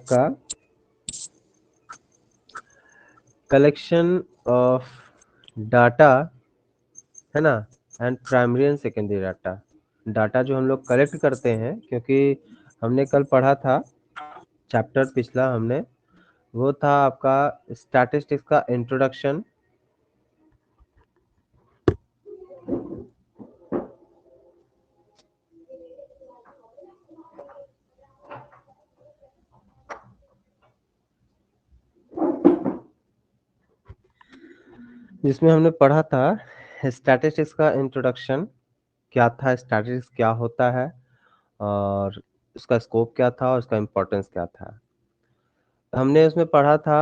आपका collection of data है ना, and primary and secondary data. Data जो हम लोग कलेक्ट करते हैं, क्योंकि हमने कल पढ़ा था चैप्टर पिछला हमने, वो था आपका स्टैटिस्टिक्स का इंट्रोडक्शन। जिसमें हमने पढ़ा था स्टैटिस्टिक्स का इंट्रोडक्शन, क्या था स्टैटिस्टिक्स, क्या होता है और उसका स्कोप क्या था और उसका इम्पोर्टेंस क्या था। हमने उसमें पढ़ा था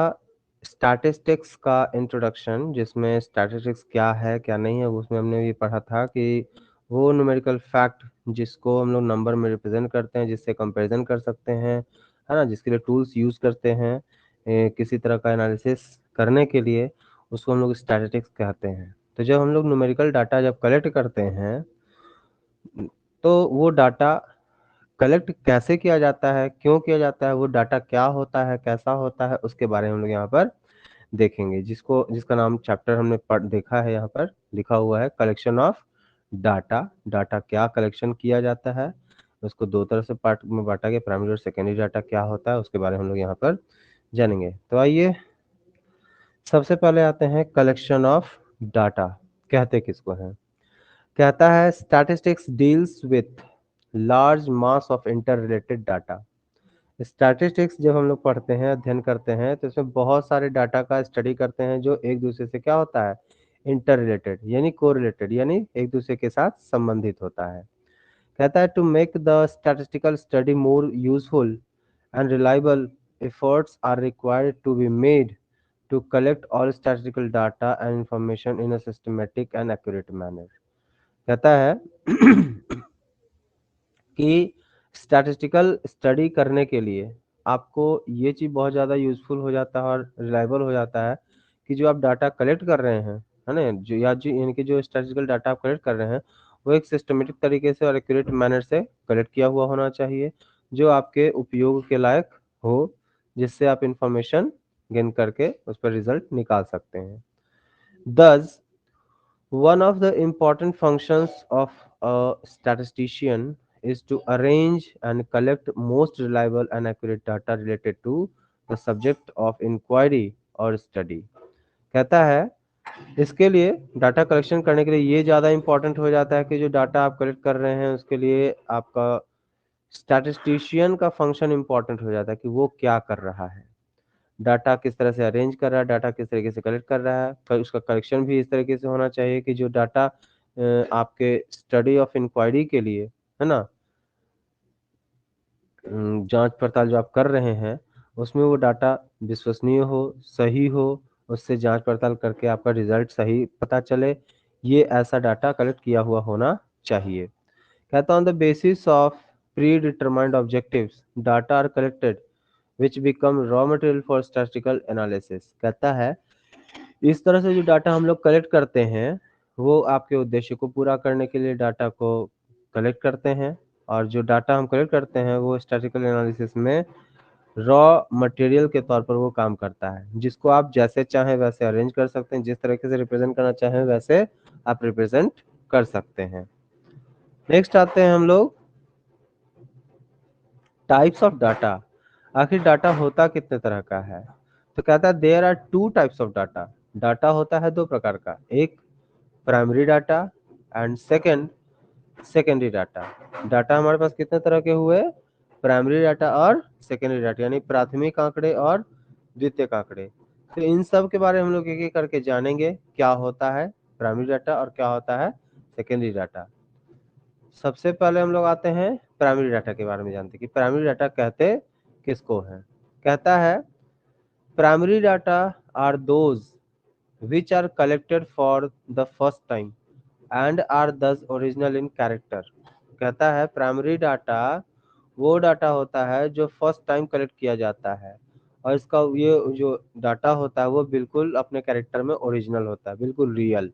स्टैटिस्टिक्स का इंट्रोडक्शन, जिसमें स्टैटिस्टिक्स क्या है क्या नहीं है, उसमें हमने ये पढ़ा था कि वो न्यूमेरिकल फैक्ट जिसको हम लोग नंबर में रिप्रेजेंट करते हैं, जिससे कंपैरिजन कर सकते हैं, है ना, जिसके लिए टूल्स यूज़ करते हैं किसी तरह का एनालिसिस करने के लिए, उसको हम लोग स्टैटिस्टिक्स कहते हैं। तो जब हम लोग न्यूमेरिकल डाटा जब कलेक्ट करते हैं, तो वो डाटा कलेक्ट कैसे किया जाता है, क्यों किया जाता है, वो डाटा क्या होता है, कैसा होता है, उसके बारे में हम लोग यहाँ पर देखेंगे, जिसका नाम चैप्टर हमने पढ़ देखा है, यहाँ पर लिखा हुआ है कलेक्शन ऑफ डाटा। डाटा क्या कलेक्शन किया जाता है, उसको दो तरह से पार्ट में बांटा गया, प्राइमरी और सेकेंडरी डाटा क्या होता है, उसके बारे में हम लोग यहाँ पर जानेंगे। तो आइए सबसे पहले आते हैं कलेक्शन ऑफ डाटा कहते किसको हैं। कहता है statistics deals with large mass of inter related data. Statistics जब हम लोग पढ़ते हैं, अध्ययन करते हैं, तो इसमें बहुत सारे डाटा का स्टडी करते हैं जो एक दूसरे से क्या होता है, इंटर रिलेटेड यानी कोरिलेटेड, यानी एक दूसरे के साथ संबंधित होता है। कहता है to make the statistical study more useful and reliable, efforts are required to be made to collect all statistical data and information in a systematic and accurate manner. कहता है कि स्टैटिस्टिकल स्टडी करने के लिए आपको ये चीज़ बहुत ज़्यादा यूज़फुल हो जाता है और रिलायबल हो जाता है कि जो आप डाटा कलेक्ट कर रहे हैं, है ना, जो या जो यानी कि जो स्टैटिस्टिकल डाटा आप कलेक्ट कर रहे हैं, वो एक सिस्टमेटिक तरीके से और एक्यूरेट मैनर से कलेक्ट किया हुआ होना चाहिए, जो आपके उपयोग के लायक हो, जिससे आप इंफॉर्मेशन गेन करके उस पर रिजल्ट निकाल सकते हैं। Thus, one of the important functions of a statistician is to arrange and collect most reliable and accurate data related to the subject of inquiry or study। कहता है इसके लिए डाटा कलेक्शन करने के लिए ये ज़्यादा इम्पोर्टेंट हो जाता है कि जो डाटा आप कलेक्ट कर रहे हैं उसके लिए आपका स्टैटिस्टिशियन का फंक्शन इम्पोर्टेंट हो जाता है कि वो क्या कर रहा है, डाटा किस तरह से अरेंज कर रहा है, डाटा किस तरीके से कलेक्ट कर रहा है, फिर उसका कलेक्शन भी इस तरीके से होना चाहिए कि जो डाटा आपके स्टडी ऑफ इंक्वायरी के लिए, है ना, जांच पड़ताल जो आप कर रहे हैं, उसमें वो डाटा विश्वसनीय हो, सही हो, उससे जांच पड़ताल करके आपका रिजल्ट सही पता चले, ये ऐसा डाटा कलेक्ट किया हुआ होना चाहिए। कहता on the basis of predetermined objectives data are collected which become raw material for statistical analysis. कहता है इस तरह से जो डाटा हम लोग कलेक्ट करते हैं, वो आपके उद्देश्य को पूरा करने के लिए डाटा को कलेक्ट करते हैं, और जो डाटा हम कलेक्ट करते हैं वो स्टैटिस्टिकल एनालिसिस में रॉ मटेरियल के तौर पर वो काम करता है, जिसको आप जैसे चाहें वैसे अरेंज कर सकते हैं, जिस तरीके से रिप्रेजेंट करना चाहें वैसे आप रिप्रेजेंट कर सकते हैं। नेक्स्ट आते हैं हम लोग टाइप्स ऑफ डाटा। आखिर डाटा होता कितने तरह का है, तो कहता है there are two types of data. Data होता है दो प्रकार का, एक primary data and second secondary data. Data हमारे पास कितने तरह के हुए, प्राइमरी डाटा और सेकेंडरी डाटा, यानी प्राथमिक आंकड़े और द्वितीयक आंकड़े। तो इन सब के बारे में हम लोग एक एक करके जानेंगे, क्या होता है प्राइमरी डाटा और क्या होता है सेकेंडरी डाटा। सबसे पहले हम लोग आते हैं प्राइमरी डाटा के बारे में जानते हैं कि प्राइमरी डाटा कहते किसको हैं। कहता है primary data are those which are collected for the first time and are thus original in character। कहता है प्राइमरी डाटा वो डाटा होता है जो फर्स्ट टाइम कलेक्ट किया जाता है, और इसका ये जो डाटा होता है वो बिल्कुल अपने कैरेक्टर में ओरिजिनल होता है, बिल्कुल real.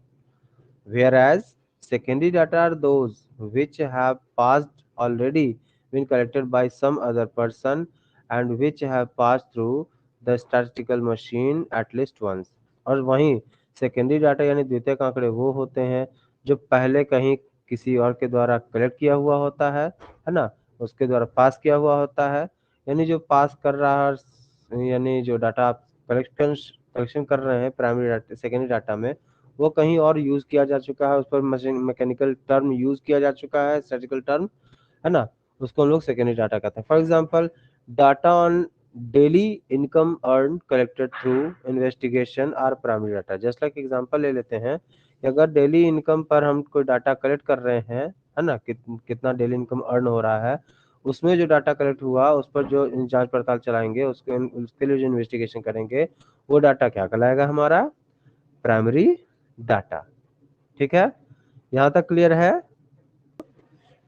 whereas secondary data are those which have passed already been collected by some other person and which have passed through the statistical machine at least once। और वहीं सेकेंडरी डाटा यानी द्वितीयक आंकड़े वो होते हैं जो पहले कहीं किसी और के द्वारा कलेक्ट किया हुआ होता है ना, उसके द्वारा पास किया हुआ होता है। यानी जो पास कर रहा है, यानी जो डाटा आप कलेक्शन कर रहे हैं प्राइमरी डाटा सेकेंडरी डाटा में, वो कहीं और यूज किया जा चुका है, उस पर मशीन मैकेनिकल टर्म यूज किया जा चुका है, स्टैटिस्टिकल टर्म, है ना, उसको हम लोग सेकेंडरी डाटा कहते हैं। For example data on daily income earn collected through investigation are primary data. Just like example ले लेते हैं कि अगर डेली इनकम पर हम कोई डाटा कलेक्ट कर रहे हैं, है ना, कितना डेली इनकम अर्न हो रहा है, उसमें जो डाटा कलेक्ट हुआ उस पर जो जांच पड़ताल चलाएंगे, उसके लिए जो इन्वेस्टिगेशन करेंगे, वो डाटा क्या कहलाएगा, हमारा प्राइमरी डाटा। ठीक है, यहाँ तक क्लियर है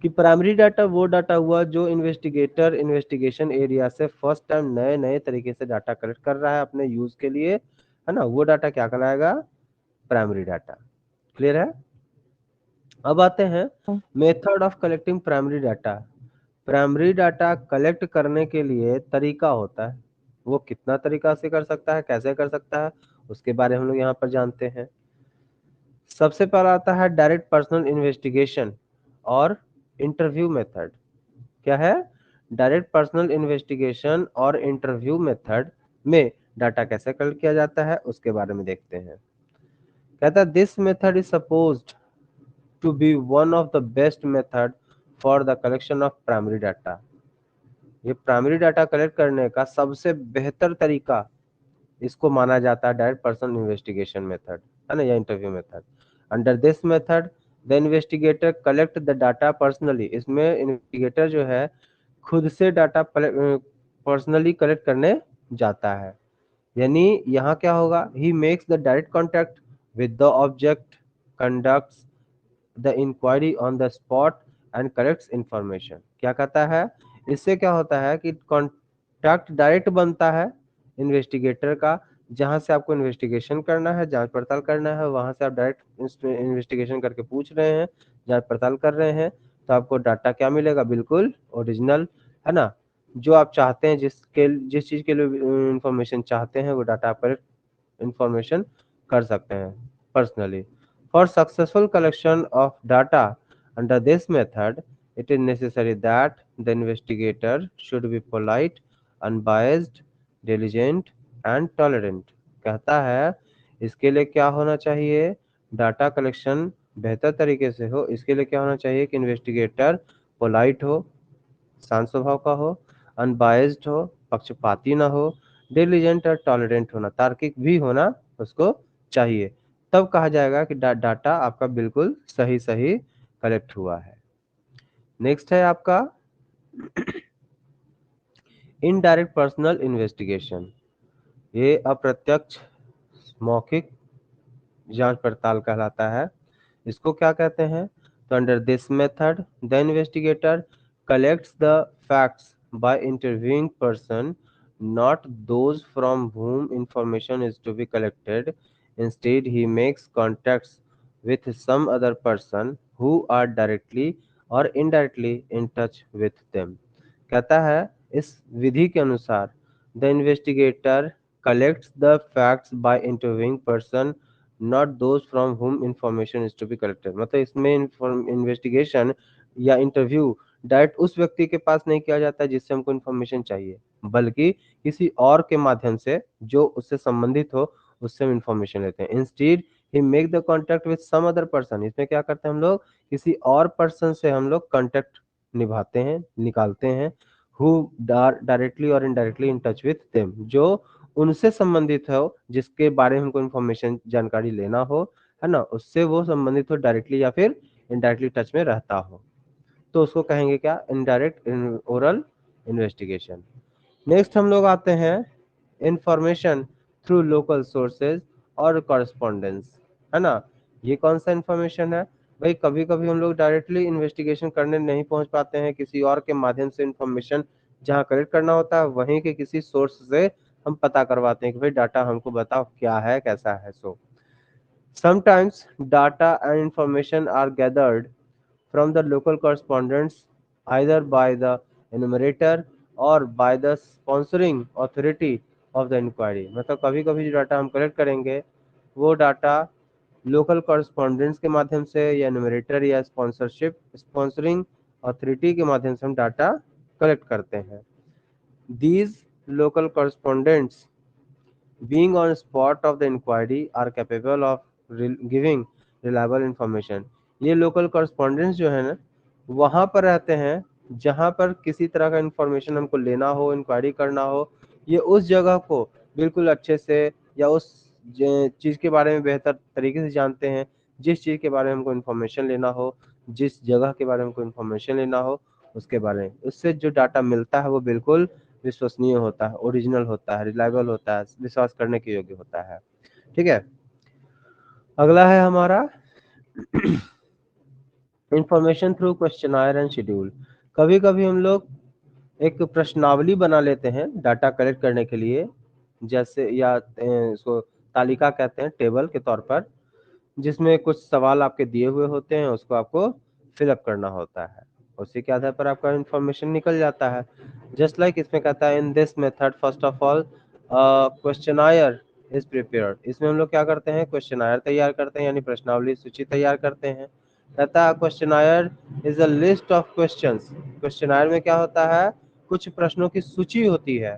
कि प्राइमरी डाटा वो डाटा हुआ जो इन्वेस्टिगेटर इन्वेस्टिगेशन एरिया से फर्स्ट टाइम नए नए तरीके से डाटा कलेक्ट कर रहा है अपने यूज के लिए, है ना, वो डाटा क्या कहलाएगा, प्राइमरी डाटा। क्लियर है। अब आते हैं method of collecting primary data. Primary data collect करने के लिए तरीका होता है, वो कितना तरीका से कर सकता है, कैसे कर सकता है, उसके बारे में हम लोग यहाँ पर जानते हैं। सबसे पहला आता है डायरेक्ट पर्सनल इन्वेस्टिगेशन और इंटरव्यू मेथड। क्या है, डायरेक्ट पर्सनल इन्वेस्टिगेशन और इंटरव्यू मेथड में डाटा कैसे कलेक्ट किया जाता है उसके बारे में देखते हैं। कहता है this method is supposed to be one of the best method for the collection of primary data. ये प्राइमरी डाटा कलेक्ट करने का सबसे बेहतर तरीका इसको माना जाता है डायरेक्ट पर्सनल इन्वेस्टिगेशन मेथड, है ना, या interview method. Under this method the investigator collect the data personally. इसमें इन्वेस्टिगेटर जो है खुद से डाटा पर्सनली कलेक्ट करने जाता है। यानी यहाँ क्या होगा, he makes the direct contact with the object, conducts the inquiry on the spot and collects information. क्या कहता है, इससे क्या होता है कि कॉन्टैक्ट डायरेक्ट बनता है इन्वेस्टिगेटर का, जहां से आपको इन्वेस्टिगेशन करना है, जांच पड़ताल करना है, वहां से आप डायरेक्ट इन्वेस्टिगेशन करके पूछ रहे हैं, जांच पड़ताल कर रहे हैं, तो आपको डाटा क्या मिलेगा, बिल्कुल ओरिजिनल, है ना, जो आप चाहते हैं, जिस चीज के लिए इंफॉर्मेशन चाहते हैं वो डाटा आप इंफॉर्मेशन कर सकते हैं personally. For successful collection of data under this method, it is necessary that the investigator should be polite, unbiased, diligent and tolerant। कहता है इसके लिए क्या होना चाहिए, डाटा कलेक्शन बेहतर तरीके से हो, इसके लिए क्या होना चाहिए कि इन्वेस्टिगेटर पोलाइट हो, शांत स्वभाव का हो, अनबायस्ड हो, पक्षपाती ना हो, डिलीजेंट और टॉलरेंट होना, तार्किक भी होना उसको चाहिए। तब कहा जाएगा कि डाटा आपका बिल्कुल सही सही कलेक्ट हुआ है। नेक्स्ट है आपका इनडायरेक्ट पर्सनल इन्वेस्टिगेशन। ये अप्रत्यक्ष मौखिक जांच पड़ताल कहलाता है। इसको क्या कहते हैं, तो under this method the investigator collects the facts by interviewing person, not those from whom information is to be collected. Instead, he makes contacts with some other person who are directly or indirectly in touch with them। कहता है इस विधि के अनुसार the investigator collects the facts by interviewing person, not those from whom information is to be collected। मतलब इसमें investigation या interview direct उस व्यक्ति के पास नहीं किया जाता है जिससे हमको इन्फॉर्मेशन चाहिए, बल्कि किसी और के माध्यम से जो उससे संबंधित हो, उससे हम इन्फॉर्मेशन लेते हैं। Instead he make the contact with some other person. इसमें क्या करते हैं हम लोग, किसी और पर्सन से हम लोग कॉन्टेक्ट निभाते हैं, निकालते हैं, हु डायरेक्टली और indirectly in touch with them, जो उनसे संबंधित हो, जिसके बारे में हमको इन्फॉर्मेशन जानकारी लेना हो, है ना, उससे वो संबंधित हो डायरेक्टली या फिर इनडायरेक्टली टच में रहता हो, तो उसको कहेंगे क्या, इनडायरेक्ट ओरल इन्वेस्टिगेशन। नेक्स्ट हम लोग आते हैं इंफॉर्मेशन थ्रू लोकल सोर्सेज और कॉरेस्पॉन्डेंस, है ना। ये कौन सा इंफॉर्मेशन है भाई, कभी कभी हम लोग डायरेक्टली इन्वेस्टिगेशन करने नहीं पहुंच पाते हैं, किसी और के माध्यम से इंफॉर्मेशन जहां कलेक्ट करना होता है वहीं के किसी सोर्स से हम पता करवाते हैं कि भाई डाटा हमको बताओ क्या है, कैसा है। So sometimes data and information are gathered from the local correspondents either by the enumerator और by the sponsoring authority of the inquiry. मतलब कभी कभी जो डाटा हम कलेक्ट करेंगे वो डाटा लोकल कॉरेस्पॉन्डेंट्स के माध्यम से या न्यूमरेटर या स्पॉन्सरिंग अथॉरिटी के माध्यम से हम डाटा कलेक्ट करते हैं। These local correspondents being on spot of the inquiry are capable of giving reliable information। ये लोकल कॉरेस्पॉन्डेंट्स जो है ना वहाँ पर रहते हैं जहाँ पर किसी तरह का इंफॉर्मेशन हमको लेना हो, इंक्वायरी करना हो, ये उस जगह को बिल्कुल अच्छे से या उस चीज़ के बारे में बेहतर तरीके से जानते हैं। जिस चीज़ के बारे में हमको इन्फॉर्मेशन लेना हो, जिस जगह के बारे में हमको इन्फॉर्मेशन लेना हो, उसके बारे में उससे जो डाटा मिलता है वो बिल्कुल विश्वसनीय होता है, ओरिजिनल होता है, रिलायबल होता है, विश्वास करने के योग्य होता है। ठीक है, अगला है हमारा information through questionnaire and schedule. कभी कभी हम लोग एक प्रश्नावली बना लेते हैं डाटा कलेक्ट करने के लिए, जैसे या इसको तालिका कहते हैं, टेबल के तौर पर, जिसमें कुछ सवाल आपके दिए हुए होते हैं, उसको आपको फिलअप करना होता है, उसी के आधार पर आपका इंफॉर्मेशन निकल जाता है। जस्ट लाइक इसमें कहता है in this method first of all questionnaire is prepared. इसमें हम लोग क्या करते हैं, क्वेश्चनायर तैयार करते हैं, यानी प्रश्नावली सूची तैयार करते हैं। कहता है questionnaire is a list of questions. Questionnaire में क्या होता है, कुछ प्रश्नों की सूची होती है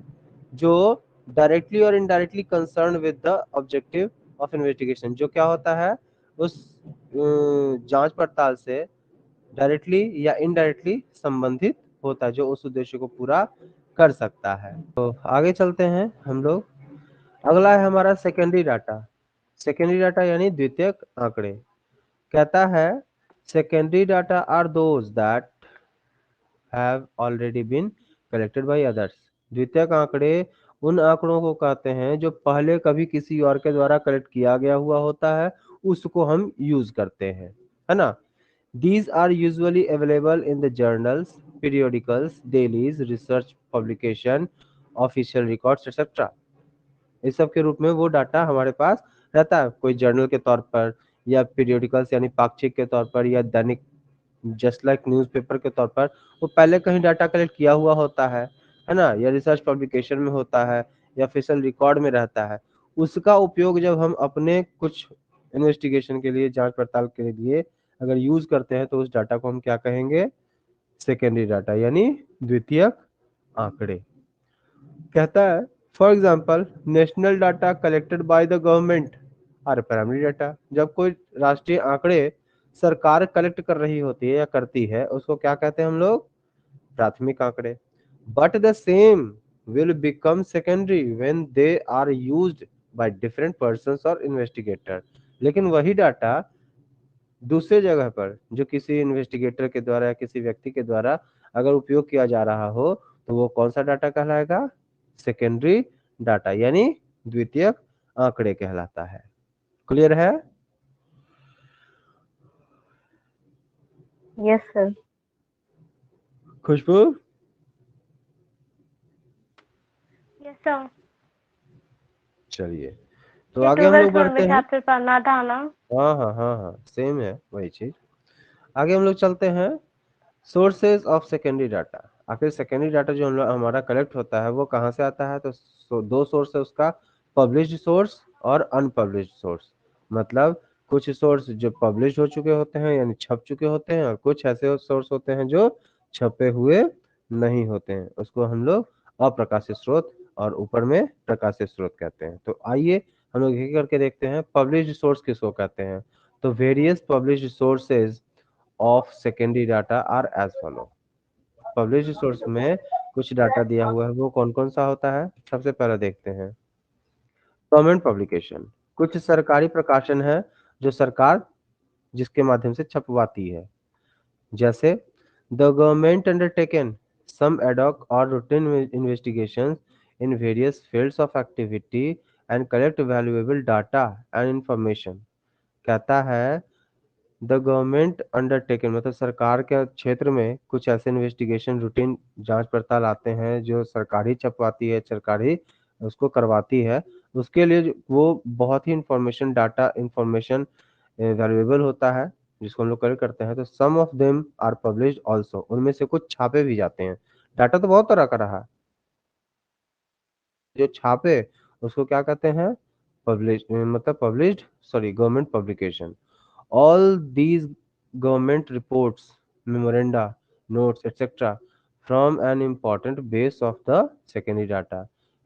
जो डायरेक्टली और indirectly concern with the objective of investigation. जो क्या होता है, उस जांच पड़ताल से डायरेक्टली या इनडायरेक्टली संबंधित होता है, जो उस उद्देश्य को पूरा कर सकता है। तो आगे चलते हैं हम लोग। अगला है हमारा सेकेंडरी डाटा। सेकेंडरी डाटा यानी द्वितीयक आंकड़े। कहता है secondary data are those that have already been collected by others. द्वितीयक आंकड़े उन आंकड़ों को कहते हैं जो पहले कभी किसी और के द्वारा कलेक्ट किया गया हुआ होता है, उसको हम यूज करते हैं, है ना। These are usually available in the journals, periodicals, dailies, research publication, official records, etc. इस सब के रूप में वो डाटा हमारे पास रहता है, कोई जर्नल के तौर पर या पीरियोडिकल्स यानी पाक्षिक के तौर पर या दैनिक जस्ट लाइक न्यूज़पेपर के तौर पर वो पहले कहीं डाटा कलेक्ट किया हुआ होता है ना, या रिसर्च पब्लिकेशन में होता है या ऑफिशियल रिकॉर्ड में रहता है। उसका उपयोग जब हम अपने कुछ इन्वेस्टिगेशन के लिए, जांच पड़ताल के लिए अगर यूज करते हैं तो उस डाटा को हम क्या कहेंगे, सेकेंडरी डाटा यानी द्वितीयक आंकड़े। कहता है for example national data collected by the government are primary data. जब कोई राष्ट्रीय आंकड़े सरकार कलेक्ट कर रही होती है या करती है, उसको क्या कहते हैं हम लोग, प्राथमिक आंकड़े। But the same will become secondary when they are used by different persons और इन्वेस्टिगेटर। लेकिन वही डाटा दूसरे जगह पर जो किसी इन्वेस्टिगेटर के द्वारा या किसी व्यक्ति के द्वारा अगर उपयोग किया जा रहा हो तो वो कौन सा डाटा कहलाएगा, सेकेंडरी डाटा यानी द्वितीयक आंकड़े कहलाता है। क्लियर है। Yes sir. Khushboo, yes sir. चलिए तो ये आगे हम लोग 12th में बढ़ते हैं। चैप्टर पढ़ना था ना। हाँ हाँ हाँ हाँ, सेम है वही चीज। आगे हम लोग चलते हैं सोर्सेज ऑफ सेकेंडरी डाटा। आखिर सेकेंडरी डाटा जो हमारा कलेक्ट होता है वो कहाँ से आता है, तो दो सोर्स है उसका, पब्लिश्ड सोर्स और अनपब्लिश्ड सोर्स। मतलब कुछ सोर्स जो पब्लिश हो चुके होते हैं यानी छप चुके होते हैं, और कुछ ऐसे सोर्स होते हैं जो छपे हुए नहीं होते हैं, उसको हम लोग अप्रकाशित स्रोत और ऊपर में प्रकाशित स्रोत कहते हैं। तो आइए हम लोग ये करके देखते हैं पब्लिश्ड सोर्स किसको कहते हैं। तो various published sources of secondary data are as follow. Publish source में कुछ डाटा दिया हुआ है, वो कौन कौन सा होता है, सबसे पहले देखते हैं। गवर्नमेंट पब्लिकेशन, कुछ सरकारी प्रकाशन है जो सरकार जिसके माध्यम से छपवाती है, जैसे the government undertaken some ad hoc और routine investigations in various fields of activity and collect valuable data and information. कहता है द गवर्नमेंट अंडरटेकन मतलब सरकार के क्षेत्र में कुछ ऐसे इन्वेस्टिगेशन रूटीन जांच पड़ताल आते हैं जो सरकार ही छपवाती है, सरकार ही उसको करवाती है। उसके लिए वो बहुत ही इंफॉर्मेशन, डाटा इंफॉर्मेशन वैल्यूएबल होता है जिसको हम लोग कलेक्ट करते हैं। तो some of them are published also, उनमें से कुछ छापे भी जाते हैं। डाटा तो बहुत तरह का रहा है। जो छापे उसको क्या कहते हैं, पब्लिश, मतलब published, sorry, government publication. All these government reports, memoranda, notes etcetera from an important base of the secondary data,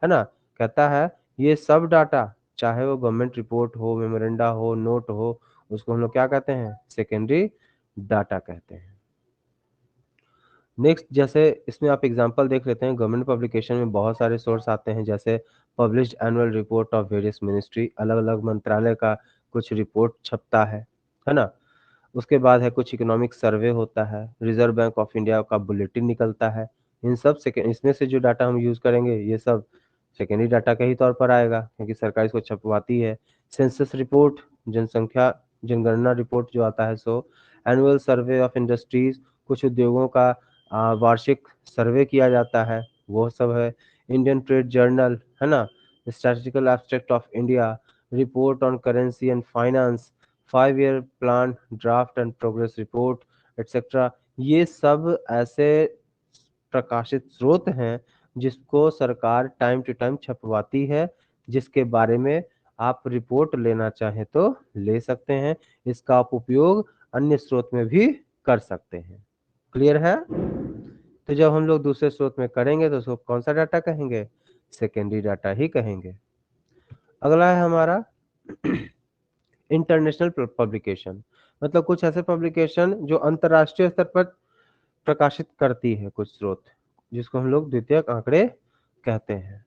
है ना। कहता है ये सब डाटा, चाहे वो गवर्नमेंट रिपोर्ट हो, मेमोरेंडा हो, नोट हो, उसको हम लोग क्या कहते हैं, सेकेंडरी डाटा कहते हैं। नेक्स्ट, जैसे इसमें आप एग्जांपल देख लेते हैं, गवर्नमेंट पब्लिकेशन में बहुत सारे सोर्स आते हैं, जैसे published annual report of various ministry, अलग अलग मंत्रालय का कुछ रिपोर्ट छपता है ना। उसके बाद है कुछ इकोनॉमिक सर्वे होता है, रिजर्व बैंक ऑफ इंडिया का बुलेटिन निकलता है। इन सब सेकेंड, इसमें से जो डाटा हम यूज करेंगे ये सब सेकेंडरी डाटा के ही तौर पर आएगा, क्योंकि सरकार इसको छपवाती है। सेंसस रिपोर्ट, जनसंख्या जनगणना रिपोर्ट जो आता है सो, एनुअल सर्वे ऑफ इंडस्ट्रीज, कुछ उद्योगों का वार्षिक सर्वे किया जाता है, वो सब है। इंडियन ट्रेड जर्नल, है ना। Statistical abstract of India, report on currency and finance, 5 year plan draft and progress report etcetera. ये सब ऐसे प्रकाशित स्रोत हैं जिसको सरकार टाइम टू टाइम छपवाती है, जिसके बारे में आप रिपोर्ट लेना चाहें तो ले सकते हैं। इसका आप उपयोग अन्य स्रोत में भी कर सकते हैं। क्लियर है। तो जब हम लोग दूसरे स्रोत में करेंगे तो उसको कौन सा डाटा कहेंगे, सेकेंडरी डाटा ही कहेंगे। अगला है हमारा इंटरनेशनल पब्लिकेशन, मतलब कुछ ऐसे पब्लिकेशन जो अंतर्राष्ट्रीय स्तर पर प्रकाशित करती है कुछ स्रोत, जिसको हम लोग द्वितीयक आंकड़े कहते हैं।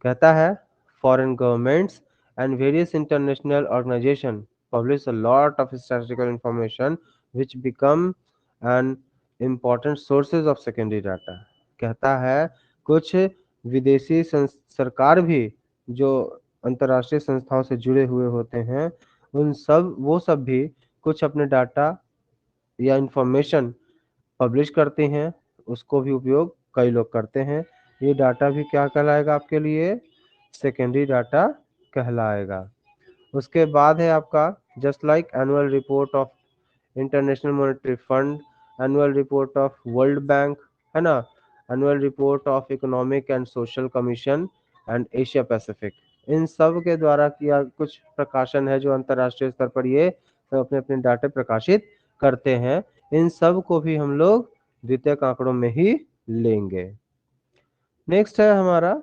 कहता है foreign governments and various international organisation publish a lot of statistical information which become an important sources of secondary data. कहता है कुछ विदेशी सरकार भी जो अंतर्राष्ट्रीय संस्थाओं से जुड़े हुए होते हैं, उन सब वो सब भी कुछ अपने डाटा या इंफॉर्मेशन पब्लिश करते हैं, उसको भी उपयोग कई लोग करते हैं। ये डाटा भी क्या कहलाएगा आपके लिए, सेकेंडरी डाटा कहलाएगा। उसके बाद है आपका just like annual report of International Monetary Fund, annual report of World Bank, है ना, annual report of Economic and Social Commission and Asia Pacific. इन सब के द्वारा किया कुछ प्रकाशन है जो अंतर्राष्ट्रीय स्तर पर ये सब अपने अपने डाटे प्रकाशित करते हैं। इन सब को भी हम लोग द्वितीयक आंकड़ों में ही लेंगे। नेक्स्ट है हमारा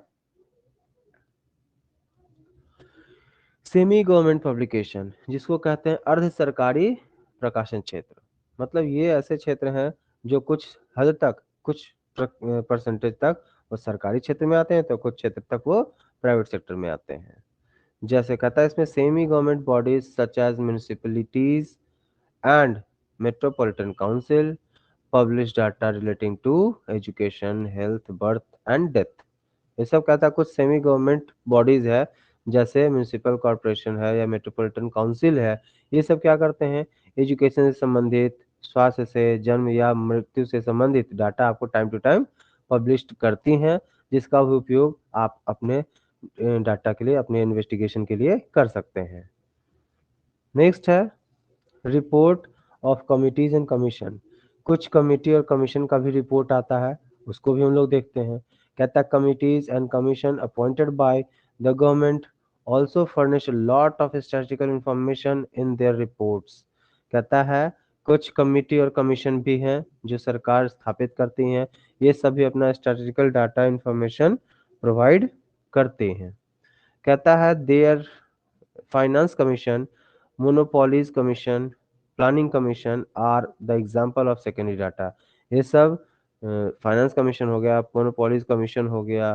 सेमी गवर्नमेंट पब्लिकेशन, जिसको कहते हैं अर्ध सरकारी प्रकाशन क्षेत्र। मतलब ये ऐसे क्षेत्र हैं जो कुछ हद तक, कुछ परसेंटेज तक वो सरकारी क्षेत्र में आते हैं, तो कुछ क्षेत्र तक वो प्राइवेट सेक्टर में आते हैं। जैसे कहता है इसमें semi government bodies such as municipalities and metropolitan council publish data relating to education, health, birth and death. ये सब कहता है कुछ सेमी गवर्नमेंट बॉडीज है, जैसे म्यूनिसिपल कॉरपोरेशन है या मेट्रोपॉलिटन काउंसिल है। ये सब क्या करते हैं, एजुकेशन से संबंधित, स्वास्थ्य से, जन्म या मृत्यु से संबंधित डाटा आपको टाइम टू टाइम पब्लिश करती हैं, जिसका भी उपयोग आप अपने डाटा के लिए, अपने इन्वेस्टिगेशन के लिए कर सकते हैं। नेक्स्ट है report of committees and commission. कुछ कमिटी और कमीशन का भी रिपोर्ट आता है, उसको भी हम लोग देखते हैं। कहता है committees and commission appointed by the government also furnish lot of statistical information in their reports. कहता है कुछ कमिटी और कमीशन भी हैं जो सरकार स्थापित करती हैं, ये सभी अपना स्टैटिस्टिकल डाटा इंफॉर्मेशन प्रोवाइड करते हैं। कहता है there finance commission, monopolies commission, planning commission are the example of secondary data. ये सब फाइनेंस कमीशन हो गया, मोनोपोलीज कमीशन हो गया,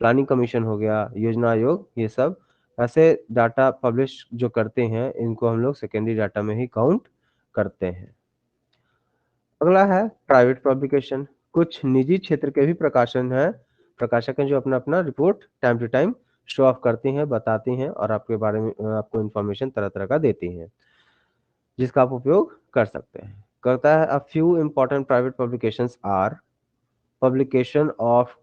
प्लानिंग कमीशन हो गया, योजना आयोग, ये सब ऐसे डाटा पब्लिश जो करते हैं, इनको हम लोग सेकेंडरी डाटा में ही काउंट करते हैं। अगला है प्राइवेट पब्लिकेशन। कुछ निजी क्षेत्र के भी प्रकाशन है, प्रकाशक हैं जो अपना अपना report time to time show off करती हैं, बताती हैं और आपके बारे में आपको इन्फॉर्मेशन तरह तरह का देती हैं, जिसका आप उपयोग कर सकते हैं। करता है a few important private publications are publication of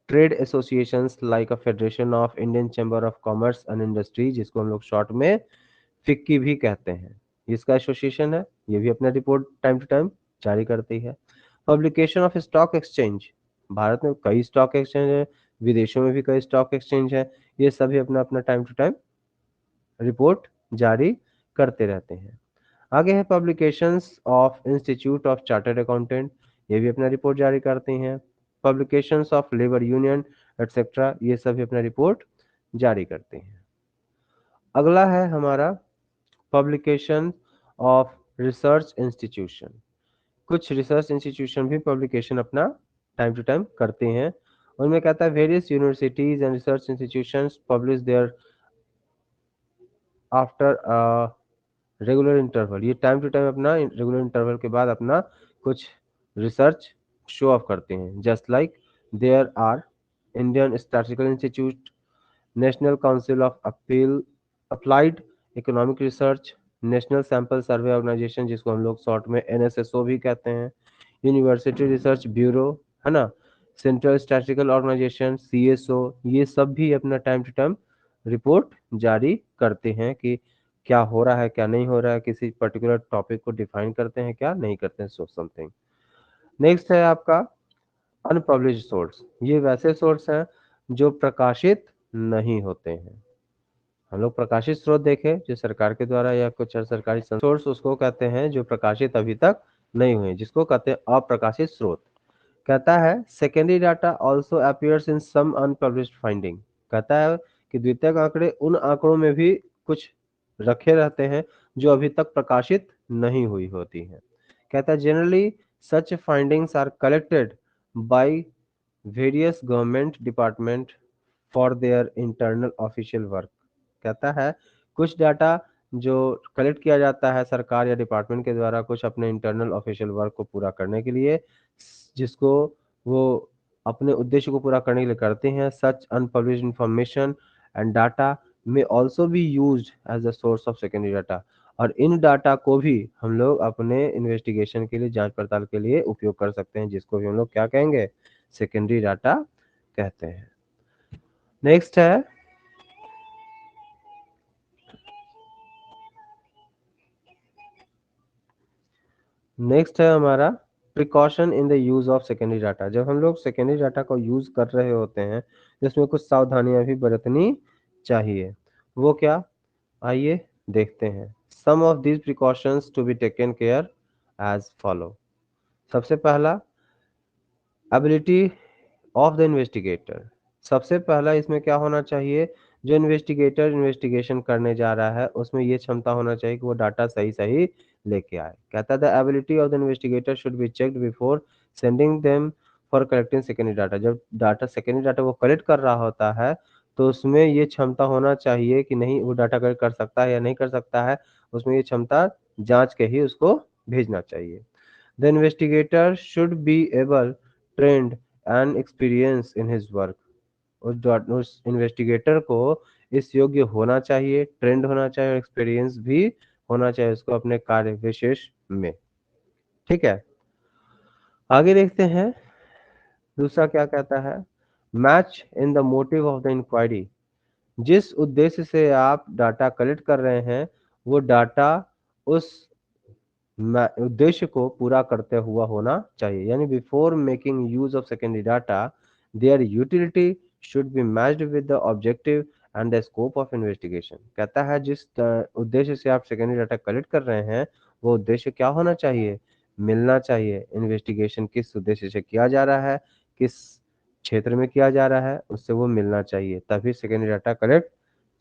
trade associations like a federation of Indian chamber of commerce and industry, जिसको हम लोग शॉर्ट में फिक्की भी कहते हैं। इसका एसोसिएशन है, ये भी अपना रिपोर्ट टाइम टू टाइम जारी करती है। Publication of stock exchange, Bharat में कई स्टॉक एक्सचेंज है, विदेशों में भी कई स्टॉक एक्सचेंज है, ये सभी अपना अपना टाइम टू टाइम रिपोर्ट जारी करते रहते हैं। आगे है publications of institute of chartered accountant, ये भी अपना रिपोर्ट जारी करते हैं। Publications of labour union etcetera, ये सभी अपना रिपोर्ट जारी करते हैं। अगला है हमारा पब्लिकेशन ऑफ रिसर्च इंस्टीट्यूशन। कुछ रिसर्च इंस्टीट्यूशन भी पब्लिकेशन अपना टाइम टू टाइम करते हैं। उनमें कहता है various universities and research institutions publish their after regular interval, ये टाइम टू टाइम अपना रेगुलर इंटरवल के बाद अपना कुछ रिसर्च शो ऑफ करते हैं। Just like there are Indian statistical institute, national council of appeal applied economic research, national sample survey organisation जिसको हम लोग शॉर्ट में एनएसएसओ भी कहते हैं, यूनिवर्सिटी रिसर्च ब्यूरो, है ना, सेंट्रल स्टैटिस्टिकल ऑर्गेनाइजेशन सीएसओ, ये सब भी अपना टाइम टू टाइम रिपोर्ट जारी करते हैं कि क्या हो रहा है क्या नहीं हो रहा है, किसी पर्टिकुलर टॉपिक को डिफाइन करते हैं क्या नहीं करते हैं, सो समथिंग। नेक्स्ट है आपका अनपब्लिश्ड सोर्स, ये वैसे सोर्स हैं जो प्रकाशित नहीं होते हैं। हम लोग प्रकाशित स्रोत देखें जो सरकार के द्वारा या कुछ सरकारी सोर्स, उसको कहते हैं जो प्रकाशित अभी तक नहीं हुए, जिसको कहते हैं अप्रकाशित स्रोत। कहता है secondary data also appears in some unpublished finding, कहता है कि द्वितीयक आंकड़े उन आंकड़ों में भी कुछ रखे रहते हैं जो अभी तक प्रकाशित नहीं हुई होती हैं। कहता है generally such findings are collected by various government department for their internal official work. कहता है कुछ डाटा जो कलेक्ट किया जाता है सरकार या डिपार्टमेंट के द्वारा कुछ अपने इंटरनल ऑफिशियल वर्क को पूरा करने के लिए, जिसको वो अपने उद्देश्य को पूरा करने के लिए करते हैं। Such unpublished information and data may also be used as a source of secondary data, और इन डाटा को भी हम लोग अपने इन्वेस्टिगेशन के लिए, जांच पड़ताल के लिए उपयोग कर सकते हैं, जिसको भी हम लोग क्या कहेंगे, सेकेंडरी डाटा कहते हैं। नेक्स्ट है हमारा precaution in the use of secondary data. जब हम लोग सेकेंडरी डाटा को यूज कर रहे होते हैं जिसमें कुछ सावधानियां भी बरतनी चाहिए, वो क्या, आइए देखते हैं। Some of these precautions to be taken care as follow. सबसे पहला एबिलिटी ऑफ द इन्वेस्टिगेटर। सबसे पहला इसमें क्या होना चाहिए, जो इन्वेस्टिगेटर इन्वेस्टिगेशन करने जा रहा है उसमें ये क्षमता होना चाहिए कि वो डाटा सही सही लेके आए। कहता है the ability of the investigator should be checked before sending them for collecting secondary data. जब डाटा सेकेंडरी डाटा वो कलेक्ट कर रहा होता है तो उसमें ये क्षमता होना चाहिए कि नहीं वो डाटा कलेक्ट कर सकता है या नहीं कर सकता है, उसमें ये क्षमता जांच के ही उसको भेजना चाहिए। The investigator should be able, trend and experience in his work. उस इन्वेस्टिगेटर को इस योग्य होना चाहिए, ट्रेंड होना चाहिए और एक्सपीरियंस भी होना चाहिए उसको अपने कार्य विशेष में। ठीक है, आगे देखते हैं दूसरा क्या कहता है। Match in the motive of the inquiry. जिस उद्देश्य से आप डाटा कलेक्ट कर रहे हैं वो डाटा उस उद्देश्य को पूरा करते हुआ होना चाहिए। यानी before making use of secondary data their utility should be matched with the objective and the scope of investigation. कहता है जिस उद्देश्य से आप सेकेंडरी डाटा कलेक्ट कर रहे हैं वो उद्देश्य क्या होना चाहिए, मिलना चाहिए। इन्वेस्टिगेशन किस उद्देश्य से किया जा रहा है, किस क्षेत्र में किया जा रहा है, उससे वो मिलना चाहिए, तभी सेकेंडरी डाटा कलेक्ट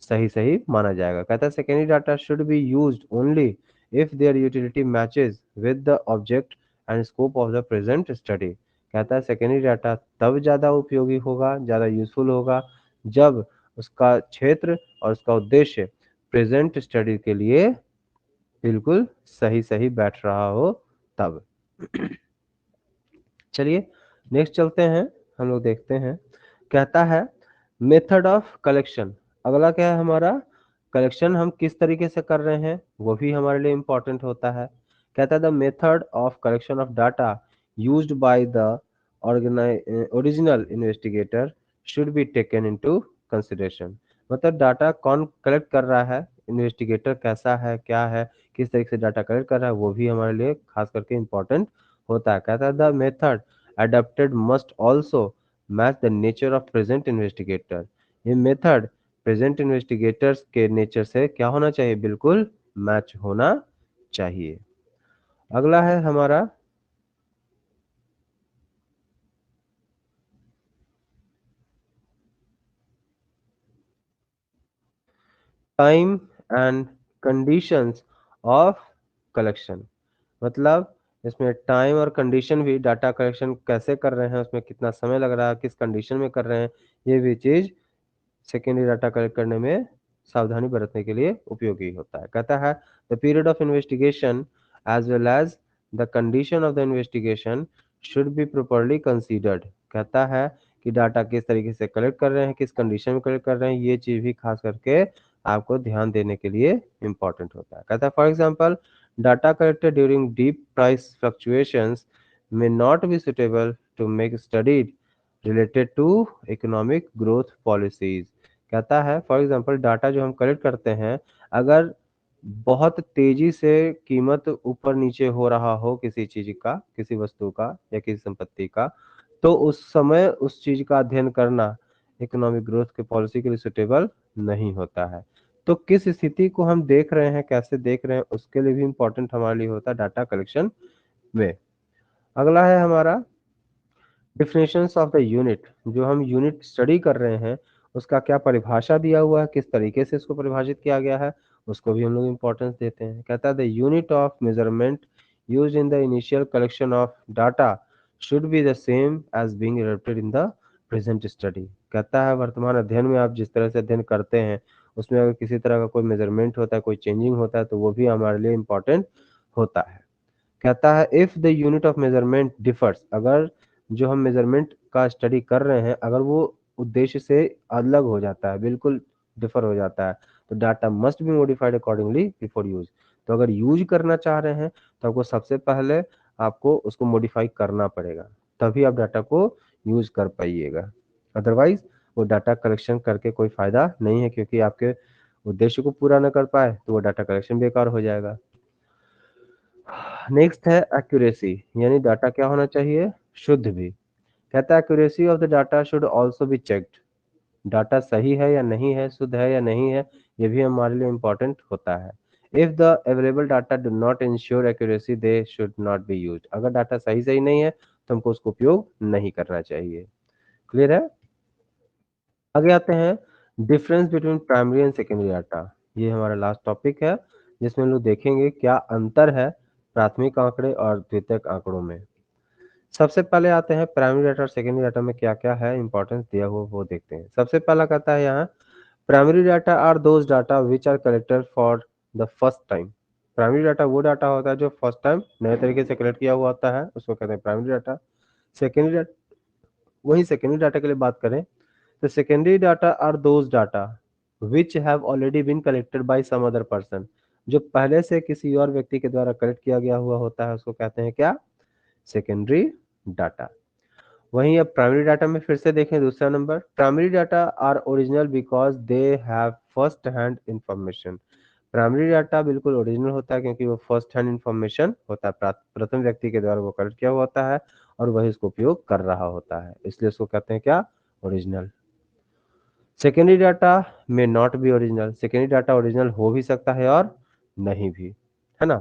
सही सही माना जाएगा। कहता है secondary data should be used only if their utility matches with the object and scope of the present study। कहता है सेकेंडरी डाटा तब ज़्यादा उपयोगी होगा, ज़्यादा यूजफुल होगा जब उसका क्षेत्र और उसका उद्देश्य प्रेजेंट स्टडी के लिए बिल्कुल सही सही बैठ रहा हो तब। चलिए नेक्स्ट चलते हैं, हम लोग देखते हैं। कहता है मेथड ऑफ कलेक्शन। अगला क्या है हमारा, कलेक्शन हम किस तरीके से कर रहे हैं वो भी हमारे लिए इंपॉर्टेंट होता है। कहता है the method of collection of data used by the original investigator should be taken into consideration. मतलब डाटा कौन कलेक्ट कर रहा है, इन्वेस्टिगेटर कैसा है, क्या है, किस तरीके से डाटा कलेक्ट कर रहा है, वो भी हमारे लिए खास करके इम्पोर्टेंट होता है। कहता है the method adopted must also match the nature of present investigator. ये मेथड प्रेजेंट इन्वेस्टिगेटर्स के नेचर से क्या होना चाहिए, बिल्कुल मैच होना चाहिए। अगला है हमारा time and conditions of collection. मतलब इसमें टाइम और कंडीशन भी, डाटा कलेक्शन कैसे कर रहे हैं, उसमें कितना समय लग रहा है, किस कंडीशन में कर रहे हैं, ये भी चीज सेकेंडरी डाटा कलेक्ट करने में सावधानी बरतने के लिए उपयोगी होता है। कहता है the period of investigation as well as the condition of the investigation should be properly considered. कहता है कि डाटा किस तरीके से कलेक्ट कर रहे हैं, किस कंडीशन में कलेक्ट कर रहे हैं, ये चीज भी खास करके आपको ध्यान देने के लिए इम्पोर्टेंट होता है। कहता है for example data collected during deep price fluctuations may not be suitable to make studied related to economic growth policies। कहता है फॉर एग्जांपल डाटा जो हम कलेक्ट करते हैं, अगर बहुत तेजी से कीमत ऊपर नीचे हो रहा हो किसी चीज का, किसी वस्तु का या किसी संपत्ति का, तो उस समय उस चीज का अध्ययन करना इकोनॉमिक ग्रोथ के पॉलिसी के लिए सुटेबल नहीं होता है। तो किस स्थिति को हम देख रहे हैं, कैसे देख रहे हैं, उसके लिए भी इंपॉर्टेंट हमारे लिए होता है डाटा कलेक्शन में। अगला है हमारा डिफिनेशंस ऑफ द यूनिट। जो हम यूनिट स्टडी कर रहे हैं उसका क्या परिभाषा दिया हुआ है, किस तरीके से इसको परिभाषित किया गया है, उसको भी हम लोग इंपॉर्टेंस देते हैं। कहता है the unit of measurement used in the initial collection of data should be the same as being adopted in the present study. कहता है वर्तमान अध्ययन में आप जिस तरह से अध्ययन करते हैं उसमें अगर किसी तरह का कोई मेजरमेंट होता है, कोई चेंजिंग होता है, तो वो भी हमारे लिए इम्पोर्टेंट होता है। कहता है if the unit of measurement differs, अगर जो हम मेजरमेंट का स्टडी कर रहे हैं अगर वो उद्देश्य से अलग हो जाता है, बिल्कुल डिफर हो जाता है, तो data must be modified accordingly before use. तो अगर यूज करना चाह रहे हैं तो आपको सबसे पहले आपको उसको मॉडिफाई करना पड़ेगा, तभी आप डाटा को यूज कर पाइएगा। अदरवाइज वो डाटा कलेक्शन करके कोई फायदा नहीं है, क्योंकि आपके उद्देश्य को पूरा न कर पाए तो वो डाटा कलेक्शन बेकार हो जाएगा। नेक्स्ट है एक्यूरेसी, यानी डाटा क्या होना चाहिए, शुद्ध भी। कहता है accuracy of the data should also be checked. Data सही है या नहीं है, शुद्ध है या नहीं है, ये भी हमारे लिए इम्पोर्टेंट होता है। If the available data do not ensure accuracy they should not be used. अगर डाटा सही सही नहीं है तो हमको उसको उपयोग नहीं करना चाहिए। क्लियर है। आगे आते हैं difference between primary and secondary data. ये हमारा लास्ट टॉपिक है जिसमें हम लोग देखेंगे क्या अंतर है प्राथमिक आंकड़े और द्वितीयक आंकड़ों में। सबसे पहले आते हैं प्राइमरी डाटा और सेकेंडरी डाटा में क्या क्या है इंपॉर्टेंस दिया हुआ वो देखते हैं। सबसे पहला कहता है यहाँ primary data are those data which are collected for the first time. Primary data वो डाटा होता है जो फर्स्ट टाइम नए तरीके से कलेक्ट किया हुआ होता है, उसको कहते हैं प्राइमरी डाटा। सेकेंडरी डाटा, वही सेकेंडरी डाटा के लिए बात करें तो secondary data are those data which have already been collected by some other person. जो पहले से किसी और व्यक्ति के द्वारा कलेक्ट किया गया हुआ होता है उसको कहते हैं क्या, सेकेंडरी डाटा। वहीं अब प्राइमरी डाटा में फिर से देखें दूसरा number, primary data are original because they have first hand information. Primary data बिल्कुल ओरिजिनल होता है क्योंकि वो फर्स्ट हैंड इंफॉर्मेशन होता है, प्रथम व्यक्ति के द्वारा वो कलेक्ट किया हुआ होता है और वही उसको उपयोग कर रहा होता है, इसलिए उसको कहते हैं क्या, ओरिजिनल। सेकेंडरी डाटा में not be original, secondary data original हो भी सकता है और नहीं भी, है ना।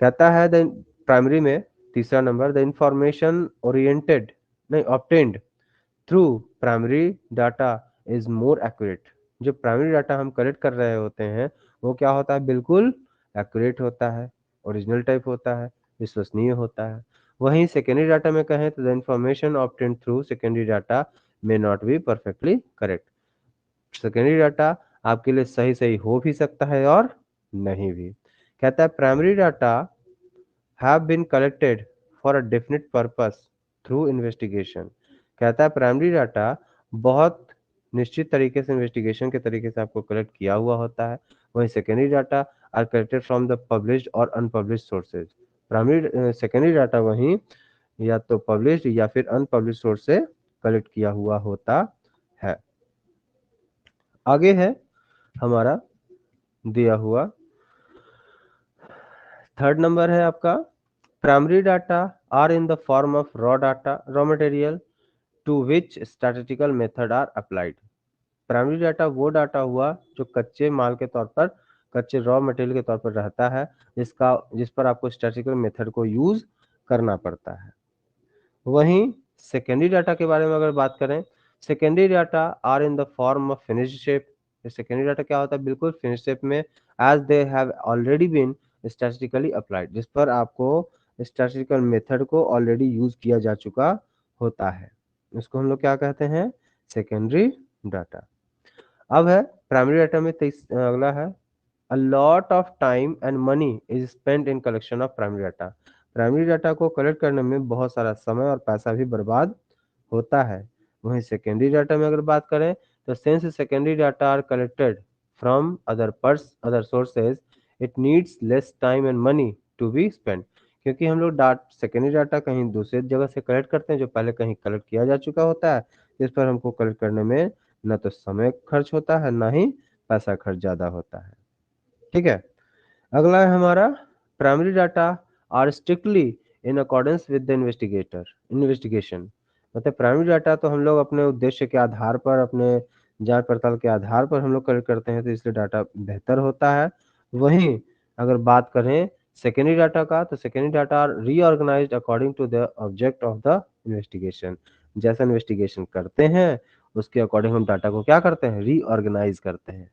कहता है द प्राइमरी में तीसरा नंबर द इंफॉर्मेशन ओरिएंटेड नहीं obtained through primary data is more accurate. जो प्राइमरी डाटा हम कलेक्ट कर रहे होते हैं वो क्या होता है, बिल्कुल एक्यूरेट होता है, ओरिजिनल टाइप होता है, विश्वसनीय होता है। वहीं सेकेंडरी डाटा में कहें तो the information obtained through secondary data may not be perfectly correct. Secondary data आपके लिए सही सही हो भी सकता है और नहीं भी। कहता है primary data have been collected for a definite purpose through investigation। कहता है प्राइमरी डाटा बहुत निश्चित तरीके से इन्वेस्टिगेशन के तरीके से आपको कलेक्ट किया हुआ होता है। वहीं secondary data are collected from the published और unpublished sources. Primary secondary data वहीं या तो पब्लिश्ड या फिर अनपब्लिश्ड सोर्स से कलेक्ट किया हुआ होता है। आगे है हमारा दिया हुआ थर्ड नंबर है आपका primary data are in the form of raw material to which statistical method are applied. Primary data वो डाटा हुआ जो कच्चे माल के तौर पर, कच्चे रॉ मटेरियल के तौर पर रहता है, जिस पर आपको स्टैटिस्टिकल मेथड को यूज करना पड़ता है। वहीं सेकेंडरी डाटा के बारे में अगर बात करें, secondary data are in the form of finish shape. Secondary data क्या होता है, बिल्कुल फिनिश शेप में, as they have already been statistically applied, जिस पर आपको स्टैटिस्टिकल मेथड को ऑलरेडी यूज किया जा चुका होता है, उसको हम लोग क्या कहते हैं, सेकेंडरी डाटा। अब है प्राइमरी डाटा में अगला है, अ lot of time and money is spent in collection of primary data. Primary data को कलेक्ट करने में बहुत सारा समय और पैसा भी बर्बाद होता है। वहीं सेकेंडरी डाटा में अगर बात करें, तो since secondary data are collected from other sources, it needs less time and money to be spend. क्योंकि हम लोग सेकेंडरी डाटा कहीं दूसरे जगह से कलेक्ट करते हैं, जो पहले कहीं कलेक्ट किया जा चुका होता है, इस पर हमको कलेक्ट करने में न तो समय खर्च होता है, ना ही पैसा खर्च ज़्यादा होता है। ठीक है, अगला है हमारा, primary data are strictly in accordance with the investigation. मतलब प्राइमरी डाटा तो हम लोग अपने उद्देश्य के आधार पर, अपने जांच पड़ताल के आधार पर हम लोग कलेक्ट करते हैं, तो इसलिए डाटा बेहतर होता है। वहीं अगर बात करें सेकेंडरी डाटा का, तो secondary data are reorganised according to the object of the investigation. जैसा इन्वेस्टिगेशन करते हैं उसके अकॉर्डिंग हम डाटा को क्या करते हैं, रीऑर्गेनाइज करते हैं।